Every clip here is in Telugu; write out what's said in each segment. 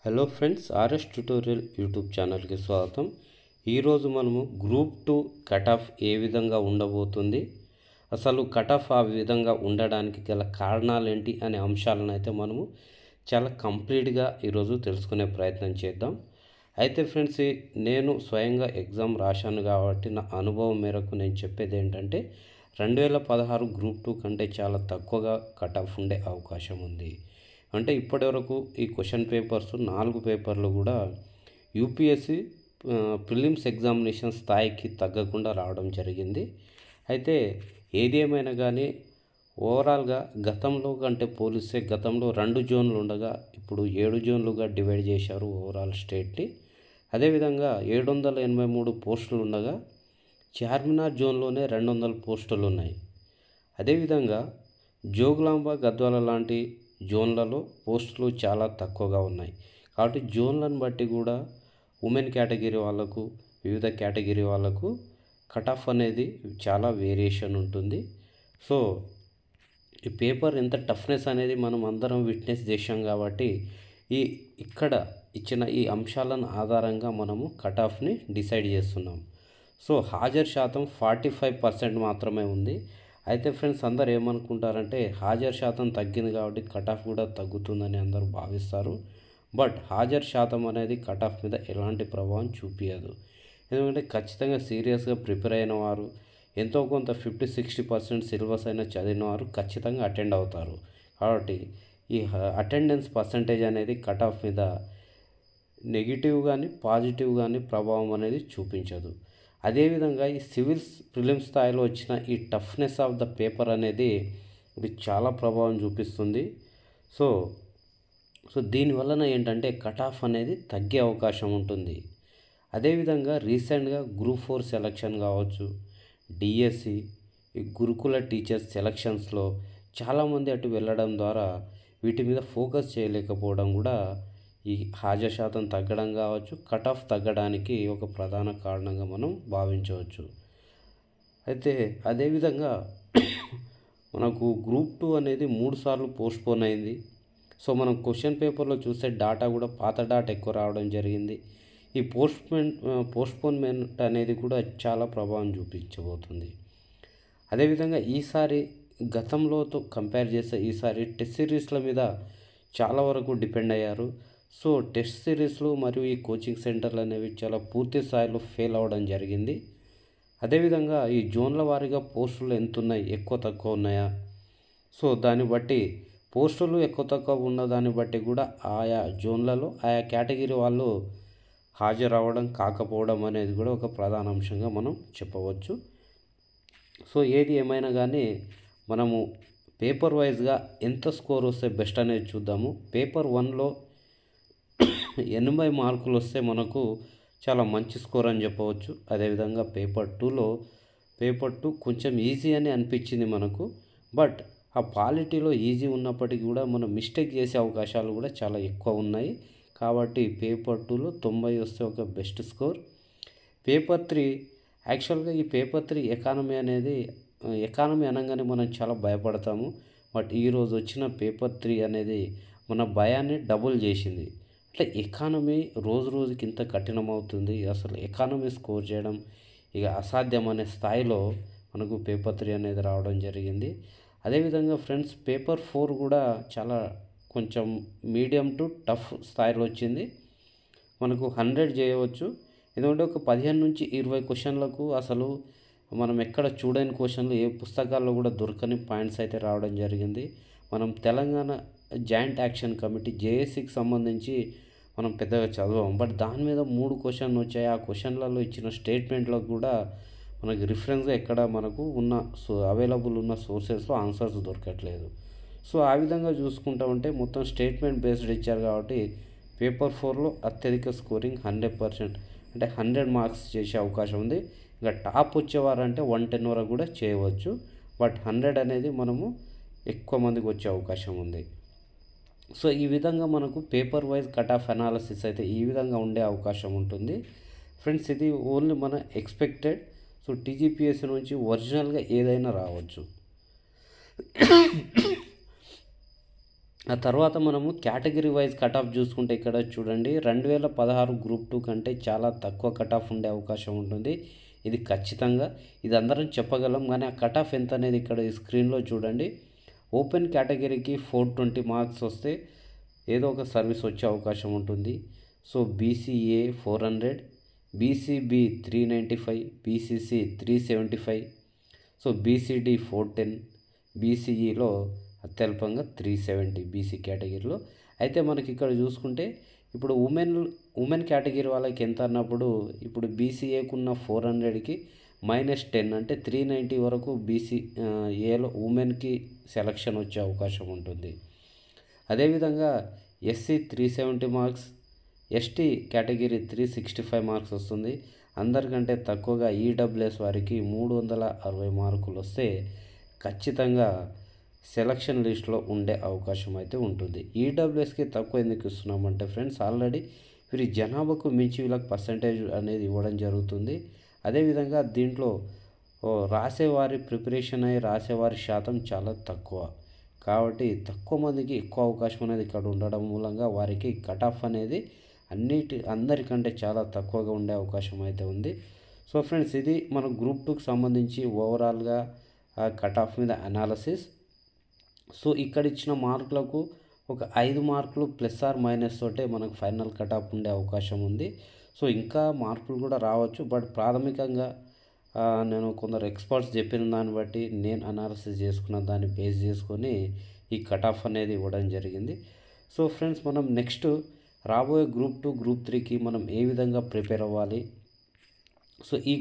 Hello friends, RS tutorial YouTube ఛానల్కి స్వాగతం. ఈరోజు మనము గ్రూప్ 2 కట్ ఆఫ్ ఏ విధంగా ఉండబోతుంది, అసలు కట్ ఆఫ్ ఆ విధంగా ఉండడానికి గల కారణాలు ఏంటి అనే అంశాలను అయితే మనము చాలా కంప్లీట్గా ఈరోజు తెలుసుకునే ప్రయత్నం చేద్దాం. అయితే ఫ్రెండ్స్, నేను స్వయంగా ఎగ్జామ్ రాశాను కాబట్టి నా అనుభవం మేరకు నేను చెప్పేది ఏంటంటే 2016 గ్రూప్ 2 కంటే చాలా తక్కువగా కట్ ఆఫ్ ఉండే అవకాశం ఉంది. అంటే ఇప్పటివరకు ఈ క్వశ్చన్ పేపర్స్ 4 పేపర్లు కూడా యూపీఎస్సి ప్రిలిమ్స్ ఎగ్జామినేషన్ స్థాయికి తగ్గకుండా రావడం జరిగింది. అయితే ఏది ఏమైనా కానీ ఓవరాల్గా గతంలో కంటే పోలిస్తే గతంలో 2 జోన్లు ఉండగా ఇప్పుడు 7 జోన్లుగా డివైడ్ చేశారు ఓవరాల్ స్టేట్ని. అదేవిధంగా 783 పోస్టులు ఉండగా చార్మినార్ జోన్లోనే 200 పోస్టులు ఉన్నాయి. అదేవిధంగా జోగులాంబ, గద్వాల లాంటి జోన్లలో పోస్టులు చాలా తక్కువగా ఉన్నాయి. కాబట్టి జోన్లను బట్టి కూడా ఉమెన్ కేటగిరీ వాళ్ళకు, వివిధ కేటగిరీ వాళ్ళకు కట్ ఆఫ్ అనేది చాలా వేరియేషన్ ఉంటుంది. సో ఈ పేపర్ ఎంత టఫ్నెస్ అనేది మనం అందరం విట్నెస్ చేశాం కాబట్టి ఇక్కడ ఇచ్చిన ఈ అంశాలను ఆధారంగా మనము కట్ ఆఫ్ని డిసైడ్ చేస్తున్నాం. సో హాజరు శాతం 45% మాత్రమే ఉంది. అయితే ఫ్రెండ్స్, అందరు ఏమనుకుంటారంటే హాజరు శాతం తగ్గింది కాబట్టి కట్ ఆఫ్ కూడా తగ్గుతుందని అందరూ భావిస్తారు. బట్ హాజరు శాతం అనేది కట్ ఆఫ్ మీద ఎలాంటి ప్రభావం చూపించదు. ఎందుకంటే ఖచ్చితంగా సీరియస్గా ప్రిపేర్ అయిన వారు, ఎంతో కొంత 50-60% సిలబస్ అయినా చదివిన వారు ఖచ్చితంగా అటెండ్ అవుతారు. కాబట్టి ఈ అటెండెన్స్ పర్సంటేజ్ అనేది కట్ ఆఫ్ మీద నెగిటివ్ కానీ పాజిటివ్ కానీ ప్రభావం అనేది చూపించదు. అదేవిధంగా ఈ సివిల్స్ ప్రిలిమ్స్ స్థాయిలో వచ్చిన ఈ టఫ్నెస్ ఆఫ్ ద పేపర్ అనేది ఇది చాలా ప్రభావం చూపిస్తుంది. సో దీనివలన ఏంటంటే కట్ ఆఫ్ అనేది తగ్గే అవకాశం ఉంటుంది. అదేవిధంగా రీసెంట్గా గ్రూప్ 4 సెలక్షన్ కావచ్చు, డిఎస్సి, ఈ గురుకుల టీచర్స్ సెలక్షన్స్లో చాలామంది అటు వెళ్ళడం ద్వారా వీటి మీద ఫోకస్ చేయలేకపోవడం కూడా ఈ హాజరు శాతం తగ్గడం కావచ్చు, కట్ ఆఫ్ తగ్గడానికి ఒక ప్రధాన కారణంగా మనం భావించవచ్చు. అయితే అదేవిధంగా మనకు గ్రూప్ 2 అనేది 3 సార్లు పోస్ట్పోన్ అయింది. సో మనం క్వశ్చన్ పేపర్లో చూసే డాటా కూడా పాత డాటా ఎక్కువ రావడం జరిగింది. ఈ పోస్ట్పోన్మెంట్ అనేది కూడా చాలా ప్రభావం చూపించబోతుంది. అదేవిధంగా ఈసారి గతంలోతో కంపేర్ చేస్తే ఈసారి టెస్ట్ సిరీస్ల మీద చాలా వరకు డిపెండ్ అయ్యారు. సో టెస్ట్ సిరీస్లు మరియు ఈ కోచింగ్ సెంటర్లు అనేవి చాలా పూర్తి స్థాయిలో ఫెయిల్ అవ్వడం జరిగింది. అదేవిధంగా ఈ జోన్ల వారీగా పోస్టులు ఎంత ఉన్నాయి, ఎక్కువ తక్కువ ఉన్నాయా, సో దాన్ని బట్టి పోస్టులు ఎక్కువ తక్కువ ఉన్న దాన్ని బట్టి కూడా ఆయా జోన్లలో ఆయా కేటగిరీ వాళ్ళు హాజరు అవ్వడం కాకపోవడం అనేది కూడా ఒక ప్రధాన అంశంగా మనం చెప్పవచ్చు. సో ఏది ఏమైనా కానీ మనము పేపర్ వైజ్గా ఎంత స్కోర్ వస్తే బెస్ట్ అనేది చూద్దాము. పేపర్ 1లో 80 మార్కులు వస్తే మనకు చాలా మంచి స్కోర్ అని చెప్పవచ్చు. అదేవిధంగా పేపర్ 2 కొంచెం ఈజీ అని అనిపించింది మనకు. బట్ ఆ పాలిటీలో ఈజీ ఉన్నప్పటికీ కూడా మనం మిస్టేక్ చేసే అవకాశాలు కూడా చాలా ఎక్కువ ఉన్నాయి. కాబట్టి పేపర్ 2లో 90 వస్తే ఒక బెస్ట్ స్కోర్. పేపర్ 3 యాక్చువల్గా ఈ పేపర్ 3 ఎకానమీ అనగానే మనం చాలా భయపడతాము. బట్ ఈరోజు వచ్చిన పేపర్ 3 అనేది మన భయాన్ని డబుల్ చేసింది. అంటే ఎకానమీ రోజు రోజుకి ఇంత కఠినమవుతుంది, అసలు ఎకానమీ స్కోర్ చేయడం ఇక అసాధ్యం అనే స్థాయిలో మనకు పేపర్ 3 అనేది రావడం జరిగింది. అదేవిధంగా ఫ్రెండ్స్, పేపర్ 4 కూడా చాలా కొంచెం మీడియం టు టఫ్ స్థాయిలో వచ్చింది. మనకు 100 చేయవచ్చు. ఎందుకంటే ఒక 15-20 క్వశ్చన్లకు అసలు మనం ఎక్కడ చూడని క్వశ్చన్లు, ఏ పుస్తకాల్లో కూడా దొరకని పాయింట్స్ అయితే రావడం జరిగింది. మనం తెలంగాణ జాయింట్ యాక్షన్ కమిటీ జేఏసీకి సంబంధించి మనం పెద్దగా చదవం, బట్ దాని మీద 3 క్వశ్చన్లు వచ్చాయి. ఆ క్వశ్చన్లలో ఇచ్చిన స్టేట్మెంట్లో కూడా మనకి రిఫరెన్స్గా ఎక్కడ మనకు అవైలబుల్ ఉన్న సోర్సెస్లో ఆన్సర్స్ దొరకట్లేదు. సో ఆ విధంగా చూసుకుంటా ఉంటే మొత్తం స్టేట్మెంట్ బేస్డ్ ఇచ్చారు కాబట్టి పేపర్ 4లో అత్యధిక స్కోరింగ్ 100%, అంటే 100 మార్క్స్ చేసే అవకాశం ఉంది. ఇంకా టాప్ వచ్చేవారంటే 110 వరకు కూడా చేయవచ్చు. బట్ 100 అనేది మనము ఎక్కువ మందికి వచ్చే అవకాశం ఉంది. సో ఈ విధంగా మనకు paper wise cut off analysis అయితే ఈ విధంగా ఉండే అవకాశం ఉంటుంది. ఫ్రెండ్స్, ఇది ఓన్లీ మన ఎక్స్పెక్టెడ్. సో టీజీపీఎస్సీ నుంచి ఒరిజినల్గా ఏదైనా రావచ్చు. ఆ తర్వాత మనము కేటగిరీ వైజ్ కట్ ఆఫ్ చూసుకుంటే ఇక్కడ చూడండి 2016 గ్రూప్ 2 కంటే చాలా తక్కువ కట్ ఆఫ్ ఉండే అవకాశం ఉంటుంది. ఇది ఖచ్చితంగా ఇది అందరం చెప్పగలం. కానీ ఆ కట్ ఆఫ్ ఎంత అనేది ఇక్కడ ఈ స్క్రీన్లో చూడండి. ఓపెన్ కేటగిరీకి 420 మార్క్స్ వస్తే ఏదో ఒక సర్వీస్ వచ్చే అవకాశం ఉంటుంది. So BCA 400, BCB 395, BCC 375, so BCD 410, బీసీఈలో అత్యల్పంగా 370 బీసీ కేటగిరీలో. అయితే మనకి ఇక్కడ చూసుకుంటే ఇప్పుడు ఉమెన్ కేటగిరీ వాళ్ళకి ఎంత అన్నప్పుడు ఇప్పుడు బీసీఏకున్న 400కి -10 అంటే 390 వరకు బీసీ ఏలో ఉమెన్కి సెలక్షన్ వచ్చే అవకాశం ఉంటుంది. అదేవిధంగా SC 370 marks, ST category 365 marks వస్తుంది. అందరికంటే తక్కువగా ఈడబ్ల్యూఎస్ వారికి 360 మార్కులు వస్తే ఖచ్చితంగా సెలక్షన్ లిస్ట్లో ఉండే అవకాశం అయితే ఉంటుంది. ఈడబ్ల్యూఎస్కి తక్కువ ఎందుకు ఇస్తున్నామంటే ఫ్రెండ్స్, ఆల్రెడీ వీరి జనాభాకు మించి వీళ్ళకి పర్సంటేజ్ అనేది ఇవ్వడం జరుగుతుంది. అదేవిధంగా దీంట్లో రాసేవారి ప్రిపరేషన్ అయ్యి రాసేవారి శాతం చాలా తక్కువ కాబట్టి తక్కువ మందికి ఎక్కువ అవకాశం అనేది ఇక్కడ ఉండడం మూలంగా వారికి కట్ ఆఫ్ అనేది అందరికంటే చాలా తక్కువగా ఉండే అవకాశం అయితే ఉంది. సో ఫ్రెండ్స్, ఇది మన గ్రూప్ 2కి సంబంధించి ఓవరాల్గా కట్ ఆఫ్ మీద అనాలసిస్. సో ఇక్కడ ఇచ్చిన మార్కులకు ఒక 5 మార్కులు +or- తోటే మనకు ఫైనల్ కట్ ఆఫ్ ఉండే అవకాశం ఉంది. సో ఇంకా మార్పులు కూడా రావచ్చు. బట్ ప్రాథమికంగా నేను కొందరు ఎక్స్పర్ట్స్ చెప్పిన దాన్ని బట్టి నేను అనాలిసిస్ చేసుకున్న దాన్ని బేస్ చేసుకొని ఈ కట్ ఆఫ్ అనేది ఇవ్వడం జరిగింది. సో ఫ్రెండ్స్, మనం నెక్స్ట్ రాబోయే గ్రూప్ 2, గ్రూప్ 3కి మనం ఏ విధంగా ప్రిపేర్ అవ్వాలి, సో ఈ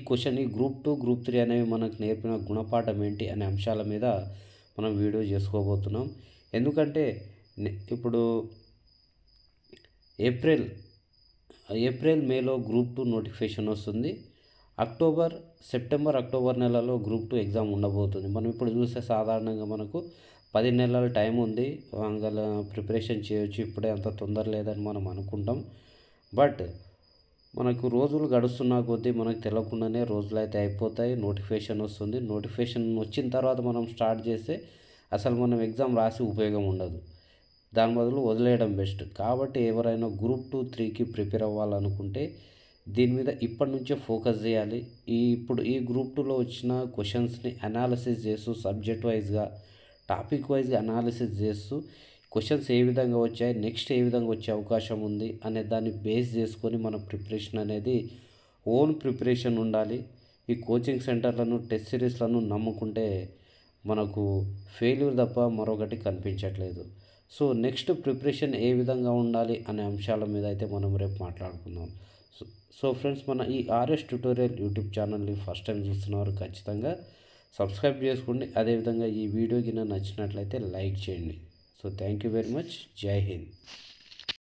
గ్రూప్ 2, గ్రూప్ 3 అనేవి మనకు నేర్పిన గుణపాఠం ఏంటి అనే అంశాల మీద మనం వీడియో చేసుకోబోతున్నాం. ఎందుకంటే ఇప్పుడు ఏప్రిల్ మేలో గ్రూప్ 2 నోటిఫికేషన్ వస్తుంది. సెప్టెంబర్ అక్టోబర్ నెలలో గ్రూప్ 2 ఎగ్జామ్ ఉండబోతుంది. మనం ఇప్పుడు చూస్తే సాధారణంగా మనకు 10 నెలల టైం ఉంది, అందులో ప్రిపరేషన్ చేయొచ్చు, ఇప్పుడే అంత తొందర లేదని మనం అనుకుంటాం. బట్ మనకు రోజులు గడుస్తున్న కొద్దీ మనకు తెలియకుండానే రోజులు అయితే అయిపోతాయి. నోటిఫికేషన్ వస్తుంది. నోటిఫికేషన్ వచ్చిన తర్వాత మనం స్టార్ట్ చేస్తే అసలు మనం ఎగ్జామ్ రాసి ఉపయోగం ఉండదు. దాని బదులు వదిలేయడం బెస్ట్. కాబట్టి ఎవరైనా గ్రూప్ 2, 3కి ప్రిపేర్ అవ్వాలనుకుంటే దీని మీద ఇప్పటి నుంచే ఫోకస్ చేయాలి. ఇప్పుడు ఈ గ్రూప్ 2లో వచ్చిన క్వశ్చన్స్ని అనాలిసిస్ చేస్తూ సబ్జెక్ట్ వైజ్గా, టాపిక్ వైజ్గా అనాలిసిస్ చేస్తూ క్వశ్చన్స్ ఏ విధంగా వచ్చాయి, నెక్స్ట్ ఏ విధంగా వచ్చే అవకాశం ఉంది అనే దాన్ని బేస్ చేసుకొని మన ప్రిపరేషన్ అనేది ఓన్ ప్రిపరేషన్ ఉండాలి. ఈ కోచింగ్ సెంటర్లను, టెస్ట్ సిరీస్లను నమ్ముకుంటే మనకు ఫెయిల్యూర్ తప్ప మరొకటి కనిపించట్లేదు. సో నెక్స్ట్ ప్రిపరేషన్ ఏ విధంగా ఉండాలి అనే అంశాల మీద అయితే మనం రేపు మాట్లాడుకుందాం. సో ఫ్రెండ్స్, మన ఈ ఆర్ఎస్ ట్యుటోరియల్ యూట్యూబ్ ఛానల్ని ఫస్ట్ టైం చూస్తున్నవారు ఖచ్చితంగా సబ్స్క్రైబ్ చేసుకోండి. అదేవిధంగా ఈ వీడియోకి నచ్చినట్లయితే లైక్ చేయండి. So thank you very much. జై హింద్.